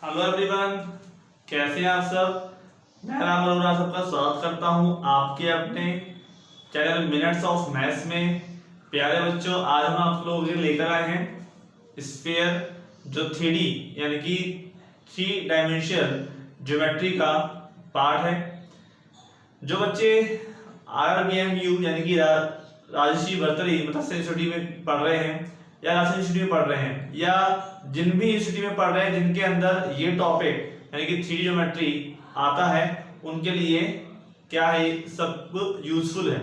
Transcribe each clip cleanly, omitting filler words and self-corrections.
Hello everyone, कैसे हैं आप सब। मैं राम अरोड़ा सबका स्वागत करता हूं आपके अपने चैनल मिनट्स ऑफ मैथ्स में। प्यारे बच्चों, आज हम आप लोगों के लिए लेकर आए हैं स्फीयर जो 3D यानी कि 3 डायमेंशन ज्योमेट्री का पार्ट है। जो बच्चे RBMU यानी कि राजश्री बर्तरी मत्स्य इंस्टीट्यूट में पढ़ रहे हैं या राजस्थान इंस्टीट्यूट में पढ़ रहे हैं या जिन भी इंस्टीट्यूट में पढ़ रहे हैं जिनके अंदर ये टॉपिक यानी कि 3D ज्योमेट्री आता है, उनके लिए क्या है, सब यूजफुल है।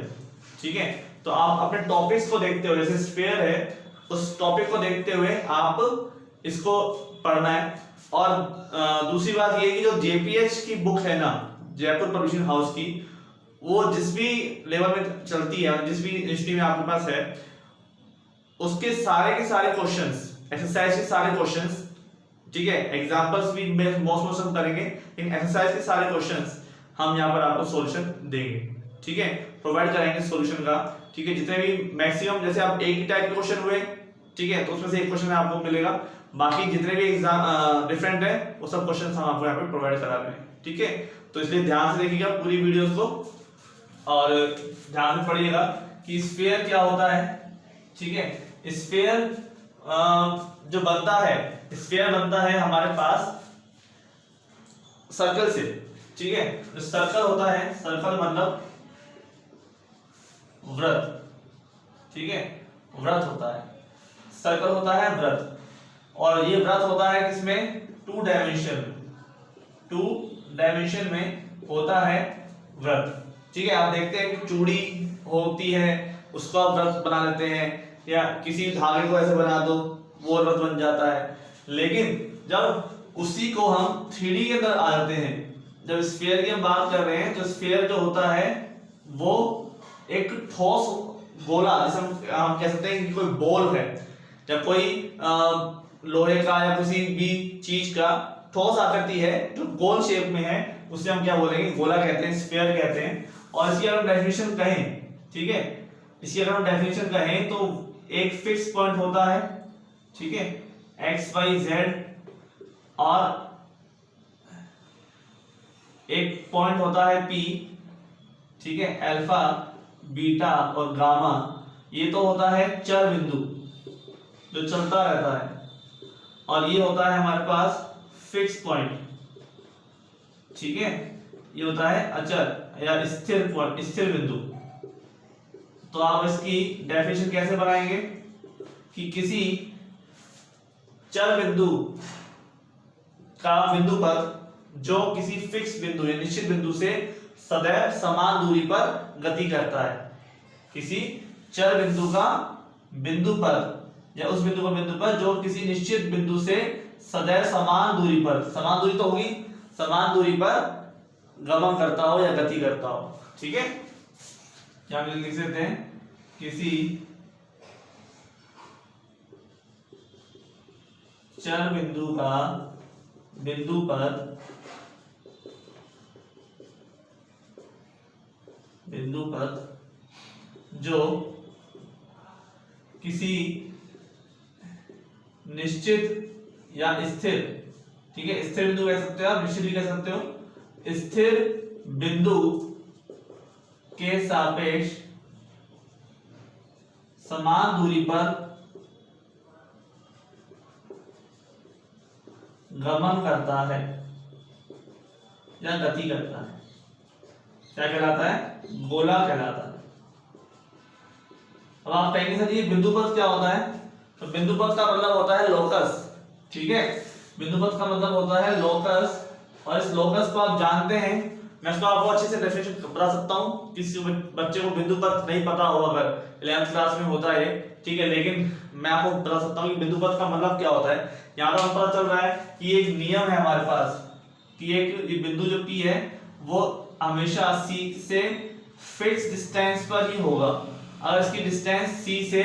ठीक है, तो आप अपने टॉपिक्स को देखते हुए, जैसे स्फीयर है उस टॉपिक को देखते हुए आप इसको पढ़ना है। और दूसरी बात ये कि जो JPH की बुक है ना, जयपुर पब्लिशिंग हाउस की, वो जिस भी लेवल में चलती है, जिस भी इंस्टीट्यूट में आपके पास है, उसके सारे के सारे क्वेश्चंस, एक्सरसाइज के सारे क्वेश्चंस, ठीक है, एग्जांपल्स भी मोस्ट हम करेंगे, लेकिन एक्सरसाइज के सारे क्वेश्चंस हम यहाँ पर आपको सॉल्यूशन देंगे। ठीक है, प्रोवाइड कराएंगे सॉल्यूशन का। ठीक है, जितने भी मैक्सिमम, जैसे आप एक ही टाइप के क्वेश्चन हुए, ठीक है, तो उसमें से एक क्वेश्चन आपको मिलेगा, बाकी जितने भी एग्जाम डिफरेंट है वो सब क्वेश्चन हम आपको यहाँ पे प्रोवाइड करा रहे हैं। ठीक है, तो इसलिए ध्यान से देखिएगा पूरी वीडियोस को और ध्यान से पढ़िएगा कि स्फीयर क्या होता है। ठीक है, स्फीयर जो बनता है, स्फीयर बनता है हमारे पास सर्कल से। ठीक है, जो सर्कल होता है, सर्कल मतलब वृत्त। ठीक है, वृत्त होता है, सर्कल होता है वृत्त, और ये वृत्त होता है किसमें, 2 डायमेंशन में होता है वृत्त। ठीक है, आप देखते हैं कि चूड़ी होती है, उसको आप वृत्त बना लेते हैं, या किसी धागे को ऐसे बना दो, वो वृत्त बन जाता है। लेकिन जब उसी को हम 3D के अंदर आ जाते हैं, जब स्फीयर की हम बात कर रहे हैं, तो स्फीयर जो होता है वो एक ठोस गोला, जैसे हम कह सकते हैं कि कोई बॉल है। जब कोई लोहे का या किसी भी चीज का ठोस आकृति है जो गोल शेप में है, उसे हम क्या बोलेंगे, गोला कहते हैं, स्फीयर कहते हैं। और इसकी अगर डेफिनेशन कहें, ठीक है, इसकी अगर हम डेफिनेशन कहें तो एक फिक्स पॉइंट होता है, ठीक है, x y z, और एक पॉइंट होता है P, ठीक है, अल्फा, बीटा और गामा। ये तो होता है चर बिंदु जो चलता रहता है, और ये होता है हमारे पास फिक्स पॉइंट। ठीक है, ये होता है अचर या स्थिर पॉइंट, स्थिर बिंदु। तो आप इसकी डेफिनेशन कैसे बनाएंगे कि किसी चर बिंदु का बिंदु पर जो किसी फिक्स बिंदु या निश्चित बिंदु से सदैव समान दूरी पर गति करता है। किसी चर बिंदु का बिंदु पर या उस बिंदु पर जो किसी निश्चित बिंदु से सदैव समान दूरी पर, समान दूरी तो होगी, समान दूरी पर गमन करता हो या गति करता हो। ठीक है, क्या लिख सकते हैं, किसी चर बिंदु का बिंदु पर जो किसी निश्चित या स्थिर, ठीक है, स्थिर बिंदु कह सकते हो आप, निश्चित भी कह सकते हो, स्थिर बिंदु के सापेक्ष समान दूरी पर गमन करता है या गति करता है, क्या कहलाता है, गोला कहलाता है। अब आप कहेंगे सर ये बिंदु पथ क्या होता है, तो बिंदु पथ का मतलब होता है लोकस। ठीक है, बिंदु पथ का मतलब होता है लोकस, और इस लोकस को आप जानते हैं, मैं इसको आपको अच्छे से डेफिनेशन बता सकता हूँ। किसी बच्चे को बिंदु पथ नहीं पता हो, अगर 11th क्लास में होता है, ठीक है, लेकिन मैं आपको बता सकता हूँ कि बिंदु पथ का मतलब क्या होता है। यहाँ तो हमें पता चल रहा है कि एक नियम है हमारे पास कि एक बिंदु जो P है वो हमेशा C से फिक्स डिस्टेंस पर ही होगा। अगर इसकी डिस्टेंस C से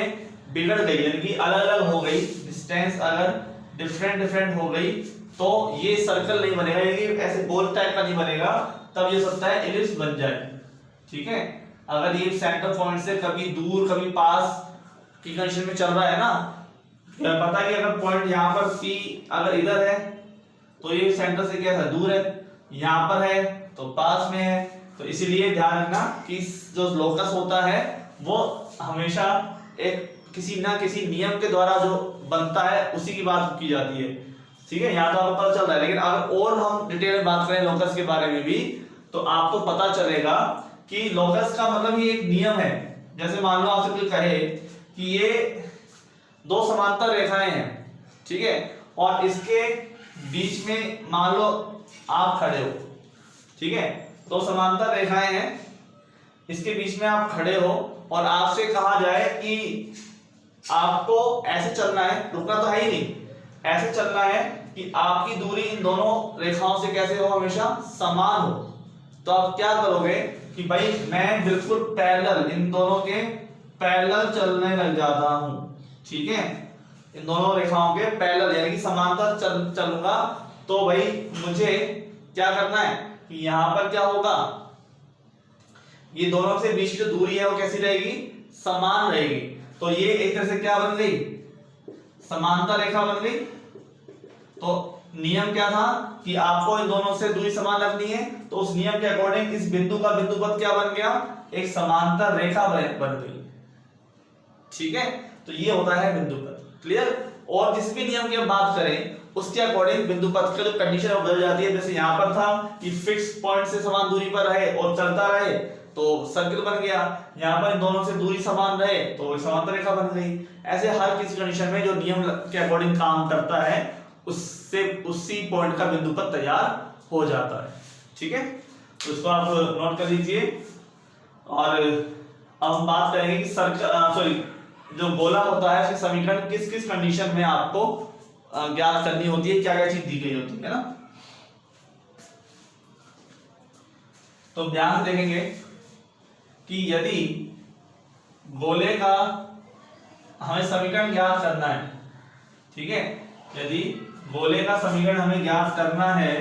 बिगड़ गई, यानी कि अलग अलग हो गई, डिस्टेंस अगर डिफरेंट हो गई, तो ये सर्कल नहीं बनेगा, ये ऐसे गोल टाइप का नहीं बनेगा, तब ये सकता है एलिप्स बन जाए। ठीक है, अगर ये सेंटर पॉइंट से कभी दूर कभी पास की कंडीशन में चल रहा है ना, पता है कि अगर पॉइंट यहाँ पर P अगर इधर है तो ये सेंटर से क्या है, दूर है, यहाँ पर है तो पास में है। तो इसीलिए ध्यान रखना कि जो लोकस होता है वो हमेशा एक किसी ना किसी नियम के द्वारा जो बनता है उसी की बात की जाती है, ठीक है। यहाँ तो आपको पता चल रहा है, लेकिन अगर और हम डिटेल में बात करें लोकस के बारे में भी तो आपको पता चलेगा कि लोकस का मतलब ये एक नियम है। जैसे मान लो आपसे कोई कहे कि ये दो समांतर रेखाएं हैं, ठीक है, और इसके बीच में मान लो आप खड़े हो, ठीक है, दो समांतर रेखाएं हैं, इसके बीच में आप खड़े हो और आपसे कहा जाए कि आपको ऐसे चलना है, रुकना तो है ही नहीं, ऐसे चलना है कि आपकी दूरी इन दोनों रेखाओं से कैसे हो, हमेशा समान हो। तो आप क्या करोगे कि भाई मैं बिल्कुल पैरेलल, इन दोनों के पैरेलल चलने लग जाता हूं, ठीक है, इन दोनों रेखाओं के पैरेलल यानी कि समांतर चलूंगा। तो भाई मुझे क्या करना है कि यहां पर क्या होगा, ये दोनों से बीच की जो दूरी है वो कैसी रहेगी, समान रहेगी। तो ये एक तरह से क्या बन गई, समांतर रेखा बन गई। तो नियम क्या था कि आपको इन दोनों से दूरी समान रखनी है, तो उस नियम के अकॉर्डिंग इस बिंदु का बिंदुपथ क्या बन गया, एक समांतर रेखा बन गई, ठीक है। तो ये होता है बिंदुपथ, क्लियर। और जिस भी नियम की हम बात करें उसके अकॉर्डिंग बिंदुपथ का जो कंडीशन है बदल जाती है। जैसे यहाँ पर था कि फिक्स पॉइंट से समान दूरी पर रहे और चलता रहे तो सर्किल बन गया, यहाँ पर इन दोनों से दूरी समान रहे तो समांतर रेखा बन गई। ऐसे हर किसी कंडीशन में जो नियम के अकॉर्डिंग काम करता है उससे उसी पॉइंट का बिंदुपथ तैयार हो जाता है, ठीक है। तो इसको आप नोट कर लीजिए। और अब हम बात करेंगे कि सर्कल जो गोला होता है उसके समीकरण किस किस कंडीशन में आपको ज्ञात करनी होती है, क्या क्या चीज दी गई होती है ना। तो ध्यान से देखेंगे कि यदि गोले का हमें समीकरण ज्ञात करना है, ठीक है, यदि गोले का समीकरण हमें ज्ञात करना है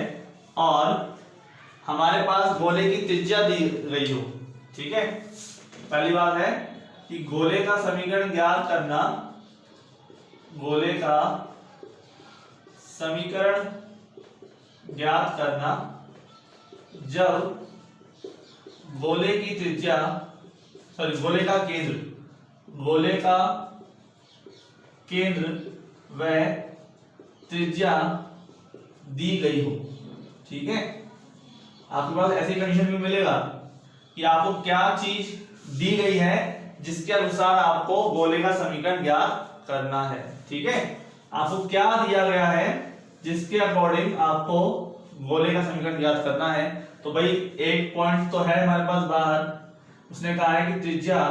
और हमारे पास गोले की त्रिज्या दी गई हो, ठीक है, पहली बात है कि गोले का समीकरण ज्ञात करना, गोले का समीकरण ज्ञात करना जब गोले की त्रिज्या गोले का केंद्र व त्रिज्या दी गई हो, ठीक है। आपके पास ऐसी कंडीशन भी मिलेगा कि आपको क्या चीज दी गई है जिसके अनुसार आपको गोले का समीकरण ज्ञात करना है, ठीक है। आपको क्या दिया गया है जिसके अकॉर्डिंग आपको गोले का समीकरण ज्ञात करना है। तो भाई एक पॉइंट तो है हमारे पास बाहर, उसने कहा है कि त्रिज्या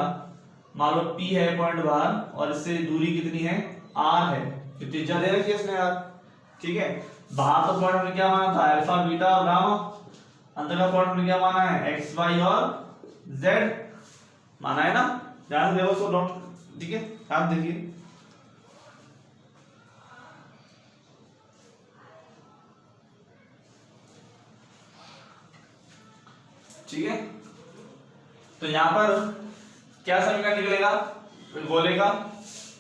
मान लो P है पॉइंट बाहर और इससे दूरी कितनी है, R है, तो त्रिज्या दे रखी है उसने यार, ठीक है। बाहर तो पॉइंट हमने क्या माना था, अल्फा बीटा और गामा, अंदर का पॉइंट हमने क्या माना है, एक्स वाई और जेड माना है ना। ध्यान से देखो सो नोट, ठीक है, आप देखिए ठीक है। तो यहां पर क्या समीकरण निकलेगा गोले का,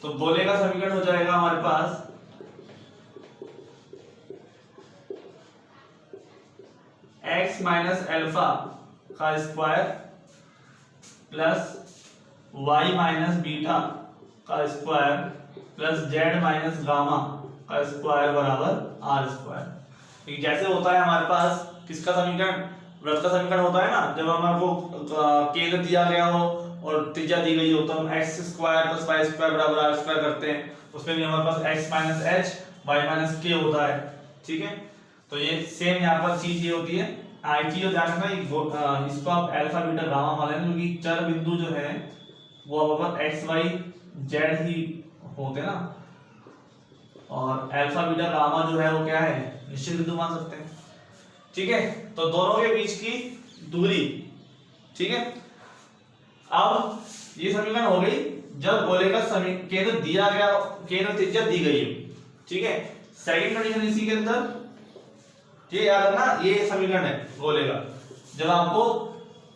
तो गोले का समीकरण हो जाएगा हमारे पास x माइनस एल्फा का square plus y minus beta का square plus z minus gamma का स्क्वायर बराबर r स्क्वायर। जैसे होता है हमारे पास किसका समीकरण, वृत्त का समीकरण होता है ना, जब हमको केंद्र दिया गया हो और त्रिज्या दी गई हो तो हम x square plus y square बराबर r स्क्वायर करते हैं। उसमें भी हमारे पास x minus h y minus k होता है, ठीक है। तो ये सेम यहाँ पर चीज ये होती है। आई चीज ध्यान रखना, इसको आप अल्फा बीटा गामा मान लेना क्योंकि चर बिंदु जो है वो हमारे x y z ही होते हैं ना, और अल्फा बीटा गामा जो है वो क्या है, निश्चित बिंदु मान सकते हैं, ठीक है। तो दोनों के बीच की दूरी, ठीक है। अब ये समीकरण हो गई जब गोले का केंद्र दिया गया, केंद्र त्रिज्या दी गई है, ठीक है। सेकंड कंडीशन इसी के अंदर, ये याद रखना, ये समीकरण है गोले का जब आपको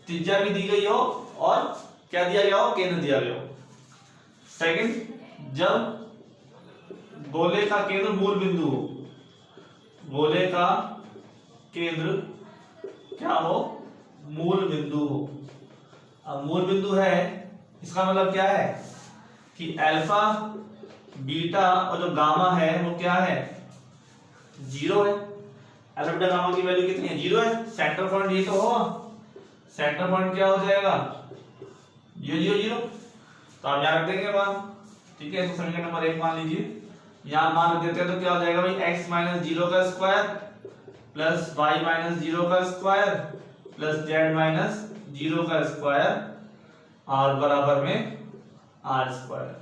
त्रिज्या भी दी गई हो और क्या दिया गया हो, केंद्र दिया गया हो। सेकंड, जब गोले का केंद्र मूल बिंदु हो, गोले का केंद्र क्या हो, मूल बिंदु हो। अब मूल बिंदु है, इसका मतलब क्या है कि अल्फा बीटा और जो गामा है वो क्या है, जीरो है। अल्फा बीटा गामा की वैल्यू कितनी है, जीरो है। सेंटर पॉइंट ये तो होगा, सेंटर पॉइंट क्या हो जाएगा, ये जीरो जीरो, तो आप यहाँ रख देंगे मान, ठीक है। तो समीकरण नंबर 1 मान लीजिए, यहाँ मान रख देते हैं तो क्या हो जाएगा भाई, x माइनस जीरो का square plus y minus zero का square plus z minus zero का स्क्वायर और बराबर में r स्क्वायर,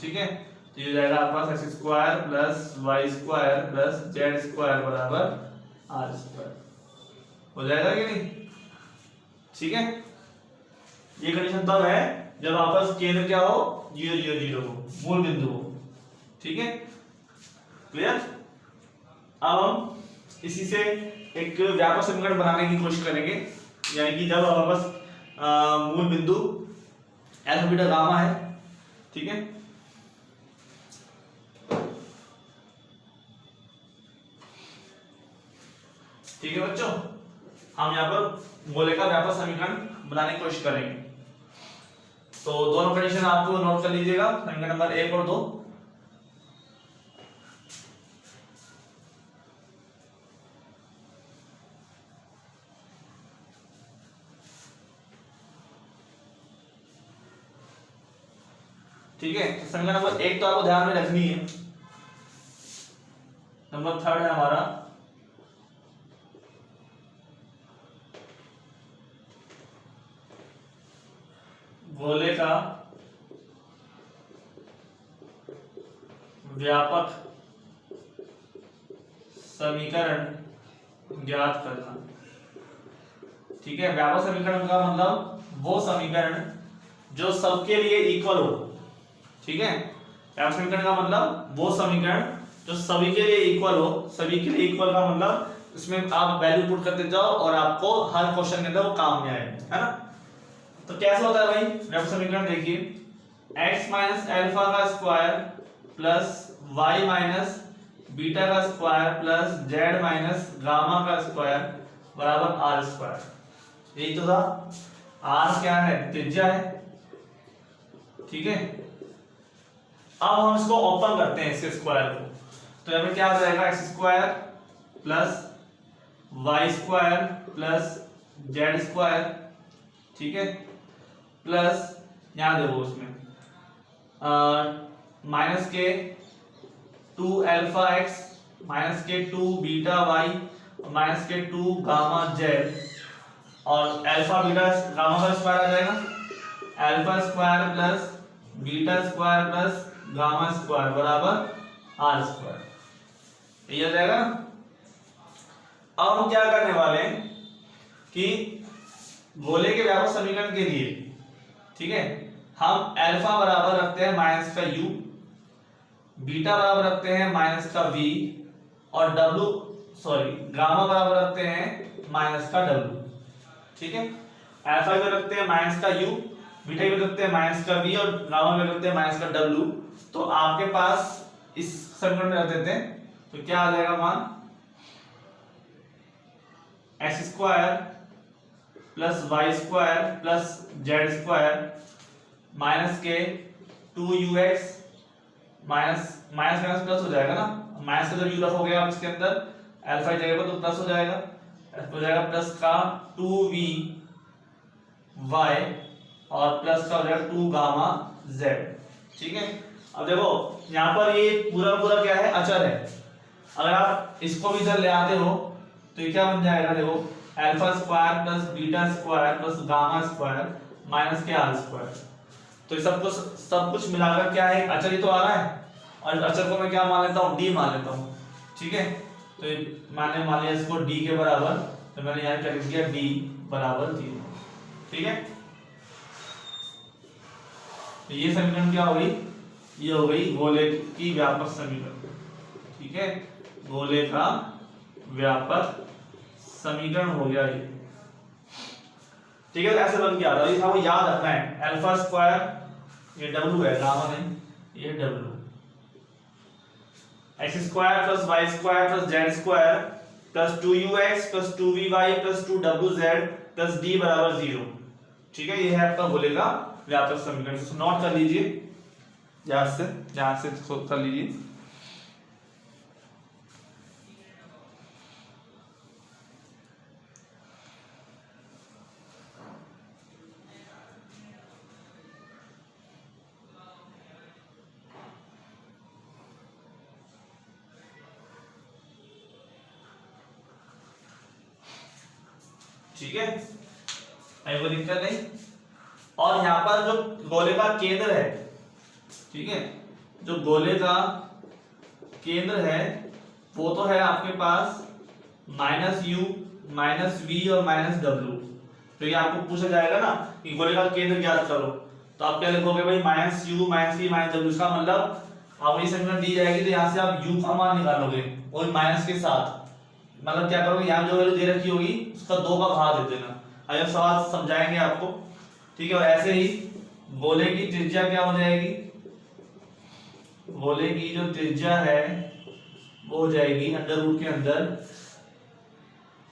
ठीक है। तो ये हो जाएगा आपके पास x square plus y square plus z square बराबर r स्क्वायर, हो जाएगा कि नहीं, ठीक है। ये कंडीशन तब है जब आपस केंद्र क्या हो, 0 0 0 हो, मूल बिंदु हो, ठीक है, क्लियर। अब हम इसी से एक व्यापक समीकरण बनाने की कोशिश करेंगे, यानी कि जब हमारे पास मूल बिंदु अल्फा बीटा गामा है, ठीक है। ठीक है बच्चों, हम यहाँ पर गोले का व्यापक समीकरण बनाने की कोशिश करेंगे। तो दोनों कंडीशन आपको नोट कर लीजिएगा, समीकरण नंबर 1 और 2। ठीक है, तो समीकरण नंबर 1 तो आपको ध्यान में रखनी है। नंबर 3 है हमारा गोले का व्यापक समीकरण ज्ञात करना, ठीक है। व्यापक समीकरण का मतलब वो समीकरण जो सबके लिए इक्वल हो, ठीक है। व्यापक समीकरण का मतलब वो समीकरण जो सभी के लिए इक्वल हो। सभी के लिए इक्वल का मतलब इसमें आप वैल्यू पुट करते जाओ और आपको हर क्वेश्चन के अंदर वो काम में आए, है ना। तो कैसे होता है भाई व्यापक समीकरण, देखिए x माइनस अल्फा का square plus y minus beta का square plus z minus gamma का स्क्वायर बराबर r स्क्वायर, यही तो था। r क्या है, त्रिज्या है, ठीक है। अब हम इसको ओपन करते हैं इसके स्क्वायर को, तो यहाँ पे क्या हो जाएगा, x square plus y square plus z square, ठीक है, प्लस यहां देखो उसमें माइनस के 2 अल्फा x माइनस के 2 बीटा y माइनस के 2 गामा z और अल्फा बीटा गामा का स्क्वायर आ जाएगा, alpha square plus beta square plus gamma square बराबर r स्क्वायर, ये आ जाएगा। अब हम क्या करने वाले हैं कि गोले के व्यापक समीकरण के लिए, ठीक है, हम अल्फा बराबर रखते हैं माइनस का u, बीटा बराबर रखते हैं माइनस का v और गामा बराबर रखते हैं माइनस का w, ठीक है। अल्फा में रखते हैं माइनस का u, बीटा में रखते हैं माइनस का v और गामा में रखते हैं माइनस का w। तो आपके पास इस समीकरण में रख देते हैं तो क्या आ जाएगा मान, x square plus Y square plus Z square minus के 2ux माइनस माइनस प्लस हो जाएगा ना, माइनस का जब u रखोगे आप इसके अंदर अल्फा की जगह पर तो प्लस हो जाएगा, हो जाएगा प्लस का 2v y और प्लस का हो जाएगा 2 गामा z, ठीक है। अब देखो यहाँ पर ये पूरा क्या है, अचर है। अगर आप इसको भी इधर ले आते हो तो ये क्या बन जाएगा, देखो alpha square plus beta square plus gamma square minus के आर स्क्वायर। तो ये सब कुछ मिलाकर क्या है, अचर ही तो आ रहा है और अचर को मैं क्या मान लेता हूँ, डी मान लेता हूँ, ठीक है। तो मैंने मान लिया इसको डी के बराबर, तो मैंने यहाँ क्या लिख दिया, डी बराबर 0, ठीक है। तो ये समीकरण क्या हो गई, ये हो गई गोले की व्यापक समीकरण, ठीक है। गोले का व्यापक समीकरण हो गया ये, ठीक है। ऐसे बन के आ रहा है, आपको याद रखना है अल्फा स्क्वायर, ये w है, गामा नहीं, ये w, X square plus Y square plus Z square plus 2ux plus 2vy plus 2wz plus d बराबर 0। ठीक है, ये है आपका गोले का व्यापक समीकरण। इसको नोट कर लीजिए, ध्यान से कर लीजिए। ठीक है, कोई दिक्कत नहीं। और यहाँ पर जो गोले का केंद्र है, ठीक है, जो गोले का केंद्र है वो तो है आपके पास -u -v और -w। तो ये आपको पूछा जाएगा ना कि गोले का केंद्र ज्ञात करो, तो आप क्या लिखोगे भाई -u -v -w। इसका मतलब आप ये समीकरण दी जाएगी तो यहाँ से आप u का मान निकालोगे और माइनस के साथ, मतलब क्या करोगे, यहाँ जो वैल्यू दे रखी होगी उसका 2 का भाग दे देना। अब सवाल समझाएंगे आपको, ठीक है। और ऐसे ही गोले की त्रिज्या क्या हो जाएगी, गोले की जो त्रिज्या है वो हो जाएगी अंडर रूट के अंदर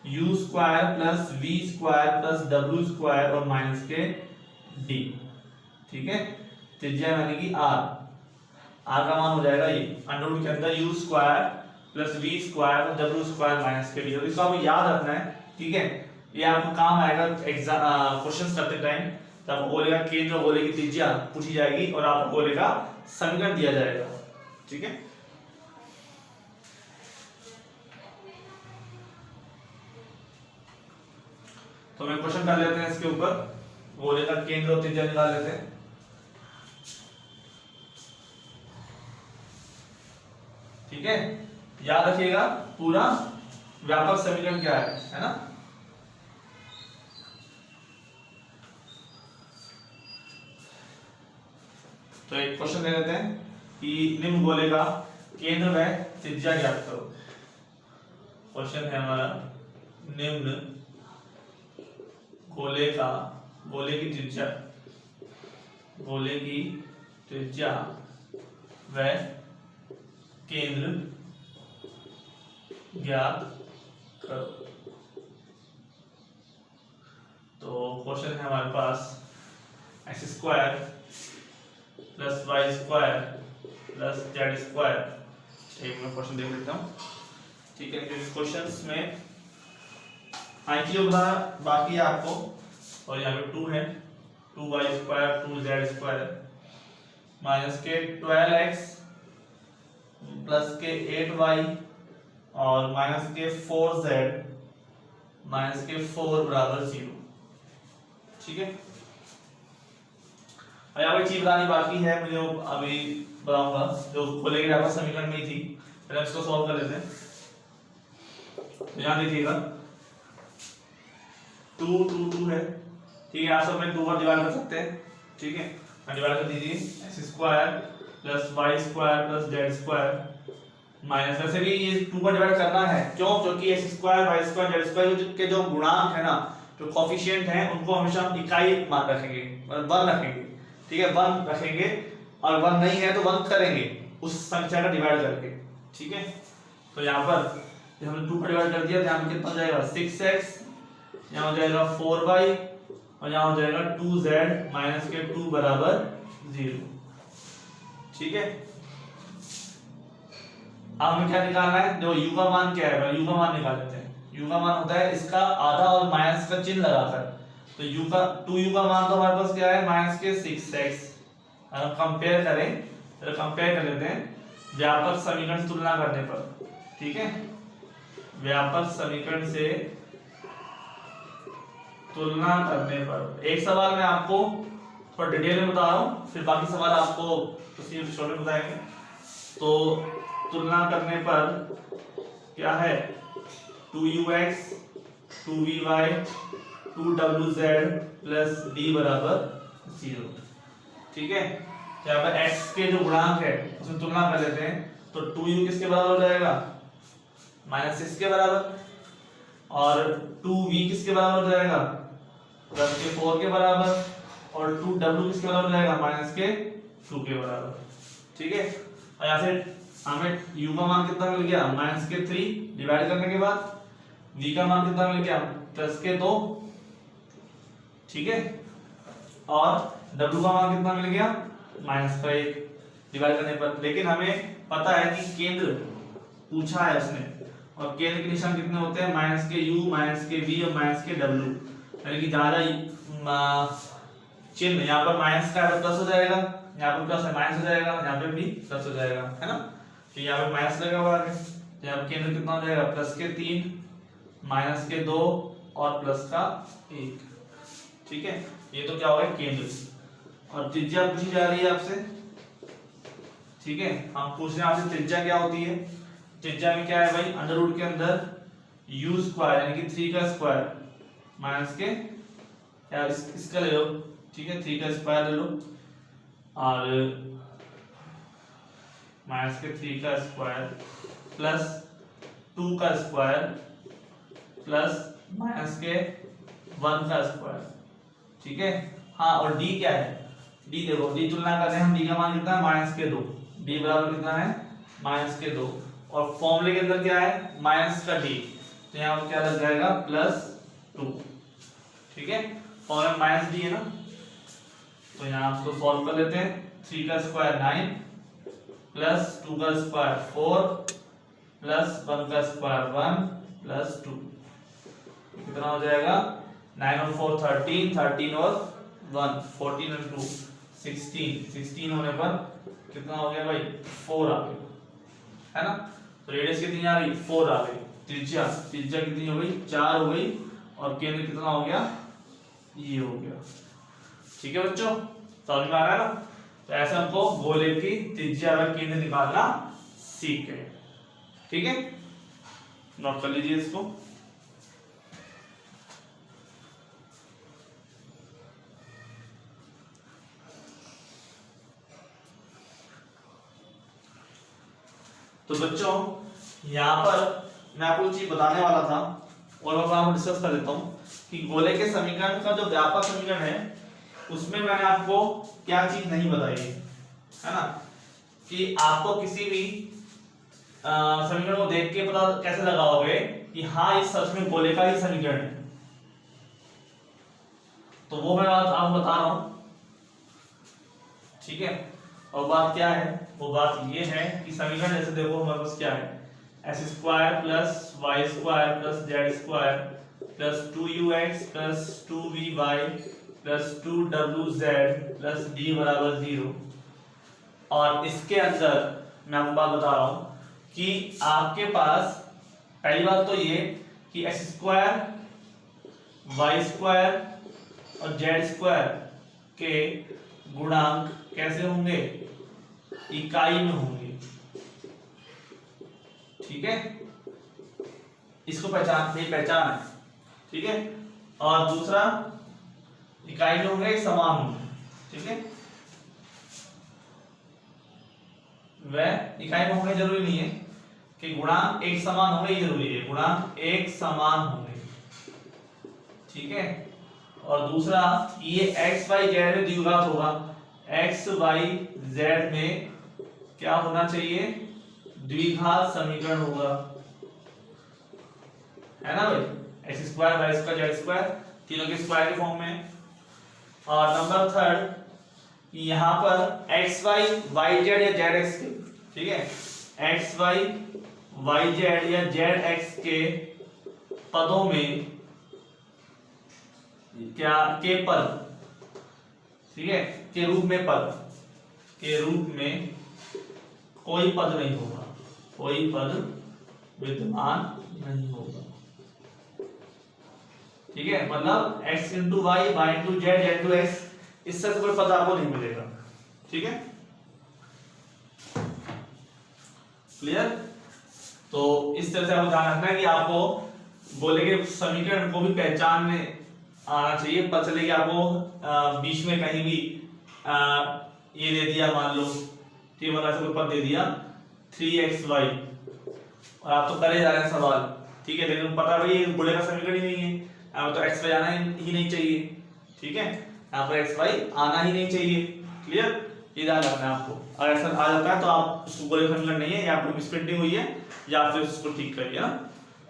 u square plus v square plus w square और माइनस के d। ठीक है, त्रिज्या यानी कि r का मान हो जाएगा ये अंडर रूट के अंदर u square plus v square और w स्क्वायर माइनस के d। इसको आपको याद रखना है, ठीक है, ये आपको काम आएगा एग्जाम क्वेश्चंस करते टाइम। तो आपको गोले का केंद्र और गोले की त्रिज्या पूछी जाएगी और आपको गोले का समीकरण दिया जाएगा। ठीक है, तो मैं क्वेश्चन कर लेते हैं इसके ऊपर, गोले का केंद्र और त्रिज्या निकाल लेते हैं। ठीक है, याद रखिएगा पूरा व्यापक समीकरण क्या है ना। तो एक क्वेश्चन ले लेते हैं कि निम्न गोले का केंद्र व त्रिज्या ज्ञात करो। क्वेश्चन है हमारा, निम्न गोले की त्रिज्या व केंद्र ज्ञात करो। तो क्वेश्चन है हमारे पास x square plus Y square plus Z square. एक मैं क्वेश्चन देख लेता हूँ। ठीक है, इस क्वेश्चंस में आईक्यू बाकी है आपको, और यहाँ पे 2 है, 2y square 2z square minus के 12x प्लस के 8y और माइनस के 4z माइनस के 4 बराबर 0। ठीक है, और यहाँ पे चीज बतानी बाकी है मुझे, अभी बताऊंगा, जो गोले के व्यापक समीकरण में ही थी। पहले इसको सॉल्व कर लेते हैं। ध्यान दीजिएगा, 2 2 2 है, ठीक है, आप सब में 2 पर डिवाइड कर सकते हैं। ठीक है, डिवाइड कर दीजिए, X square plus Y square plus Z square minus, वैसे भी ये 2 पर डिवाइड करना है, क्यों, क्योंकि X square Y square Z square के जो गुणांक है ना, जो कोफिशिएंट हैं, उनको हमेशा हम इकाई मान रखेंगे, 1 रखेंगे। ठीक है, 1 रखेंगे, और 1 नहीं है तो 1 करेंगे उस संख्या का डिवाइड करके। ठीक है, तो यहाँ पर हमने 2 पर डिवाइड कर दिया, तो यहाँ पे कितना हो जाएगा 6x, यहाँ हो जाएगा 4y और यहाँ हो जाएगा 2z माइनस के 2 बराबर 0। ठीक है, अब हमें क्या निकालना है, जो u का मान क्या है, u का मान निकाल लेते हैं। u का मान होता है इसका आधा और माइनस का चिन्ह लगाकर, तो u का 2u का मान तो हमारे पास क्या है माइनस के 6x। अगर कंपेयर करें, तो कंपेयर कर लेते हैं व्यापक समीकरण से तुलना करने पर। ठीक है, व्यापक समीकरण से तुलना करने पर, एक सवाल मैं आपको थोड़ा डिटेल में बता रहा हूँ, फिर बाकी सवाल आपको उसी एपिसोड में बताएंगे। तो तुलना करने पर क्या है, 2ux 2vy 2wz plus d बराबर 0। ठीक है, यहाँ पर x के जो गुणांक है उसमें तुलना कर लेते हैं, तो 2u किसके बराबर हो जाएगा, -6 के बराबर, और 2v किसके बराबर हो जाएगा, प्लस के 4 के बराबर, और 2w किसके बराबर हो जाएगा, -के 2 के बराबर। ठीक है, और यहाँ से हमें u का मान कितना मिल गया -3 डिवाइड करने के बाद v का मान कितना मिल गया +2, ठीक है, और w का मान कितना मिल गया -1 डिवाइड करने पर। लेकिन हमें पता है कि केंद्र पूछा है उसने, और केंद्र के निशान कितने होते हैं -u -v और -w, यानी कि ज्यादा चिन्ह यहाँ पर माइनस का है प्लस हो जाएगा, यहाँ पर प्लस है माइनस हो जाएगा, यहाँ पे भी प्लस हो जाएगा, है ना। तो यहाँ पे माइनस लगा हुआ है, तो यहाँ पे केंद्र कितना हो जाएगा +3 -2 और +1, ठीक है। ये तो क्या होगा केंद्र, और त्रिज्या पूछी जा रही है आपसे, ठीक है। हम पूछ रहे हैं आपसे त्रिज्या क्या होती है। त्रिज्या में क्या है भाई, अंडर के अंदर u² यानी कि 3 का स्क्वायर माइनस के या इसका ले लो, ठीक है, 3 का स्क्वायर ले लो, और माइनस के 3 का स्क्वायर प्लस 2 का स्क्वायर प्लस माइनस के 1 का स्क्वायर, ठीक है। हाँ, और d क्या है, d देखो, d तुलना करते हैं हम, d का मान कितना है -2, d बराबर कितना है -2, और फॉर्मूले के अंदर क्या है -d, तो यहाँ पर क्या लग जाएगा +2, ठीक है। फॉर्मूला -d है ना, तो यहाँ आप इसको सॉल्व कर लेते हैं। 3 का स्क्वायर 9 प्लस 2 का स्क्वायर 4 प्लस 1 का स्क्वायर 1 प्लस 2, कितना हो जाएगा 9 और 4 13, 13 और 1 14 और 2 16 होने पर कितना हो गया भाई 4 आ गया, है ना। तो रेडियस कितनी आ रही 4 आ गई, त्रिज्या कितनी हो गई 4 हो गई, और केंद्र कितना हो गया ये हो गया, ठीक है बच्चों, समझ में आ रहा है ना। तो ऐसे हमको गोले की त्रिज्या और केंद्र निकालना सीख गए, ठीक है। नोट कर लीजिए इसको। तो बच्चों यहाँ पर मैं आपको चीज बताने वाला था, और मैं आपको डिस्कस कर देता हूँ कि गोले के समीकरण का जो व्यापक समीकरण है उसमें मैंने आपको क्या चीज नहीं बताई है ना, कि आपको किसी भी समीकरण को देख के पता कैसे लगाओगे कि हाँ इस सच में गोले का ही समीकरण है, तो वो मैं आपको बता रहा हूं, ठीक है। और बात क्या है, वो बात ये है कि समीकरण जैसे देखो हमारे पास क्या है x² plus y² plus z² plus 2ux plus 2vy plus 2wz plus d बराबर 0। और इसके अंदर मैं आपको बात बता रहा हूं कि आपके पास पहली बात तो ये कि x² y² और z² के गुणांक कैसे होंगे, इकाई में होंगे, ठीक है। इसको पहचान है, ठीक है। और दूसरा इकाई में होंगे समान होंगे, ठीक है। वह इकाई में होंगे जरूरी नहीं है कि गुणांक एक समान होंगे, ये जरूरी है, गुणांक एक समान होंगे, ठीक है। और दूसरा ये x y z में द्विघात होगा, x y z में क्या होना चाहिए द्विघात समीकरण होगा, है ना भाई, x² y² z² तीनों के स्क्वायर के फॉर्म में। और नंबर 3 यहां पर x y y z या z x के, ठीक है, x y y z या z x के पदों में क्या के पद, ठीक है, के रूप में पद, के रूप में कोई पद नहीं होगा, कोई पद विद्यमान नहीं होगा, ठीक है। मतलब x into Y Y into Z Z into X, इससे कोई पद आपको नहीं मिलेगा, ठीक है, क्लियर। तो इस तरह से आपको ध्यान रखना है कि आपको गोले के समीकरण को भी पहचानने आना चाहिए, पता चले कि आपको बीच में कहीं भी ये दे दिया, मान लो ठीक है, कोई पद दे दिया 3xy और आप तो करे जा रहे हैं सवाल, ठीक है, लेकिन पता भाई ये गोले का समीकरण ही नहीं है, यहाँ तो xy आना ही नहीं चाहिए, ठीक है, यहाँ पर xy आना ही नहीं चाहिए, क्लियर। ये ध्यान रखना है आपको। अगर ऐसा आ जाता है तो आप उसको गोले का समीकरण नहीं है, या आपको मिसप्रिंटिंग हुई है, या फिर उसको ठीक करिए।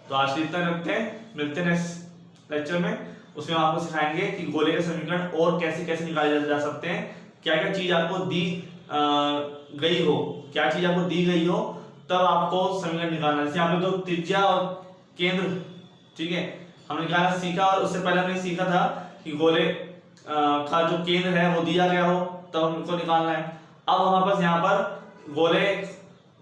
तो आज इतना रखते हैं, मिलते हैं नेक्स्ट लेक्चर में। उसमें हम आपको सिखाएंगे कि गोले के समीकरण और कैसे कैसे निकाले जा सकते हैं, क्या क्या चीज आपको दी गई हो, क्या चीज आपको दी गई हो तब आपको समीकरण निकालना है। जैसे आपने तो त्रिज्या और केंद्र, ठीक है, हमने निकालना सीखा, और उससे पहले हमने सीखा था कि गोले का जो केंद्र है वो दिया गया हो तब हमको निकालना है। अब हमारे पास यहाँ पर गोले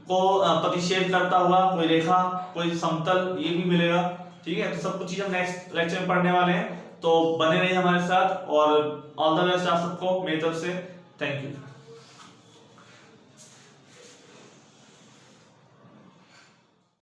को प्रतिच्छेद करता हुआ कोई रेखा, कोई समतल, ये भी मिलेगा, ठीक है। तो सब कुछ चीज हम नेक्स्ट लेक्चर में पढ़ने वाले हैं, तो बने रहिए हमारे साथ, और ऑल द बेस्ट आप सबको मेरी तरफ से। Thank you.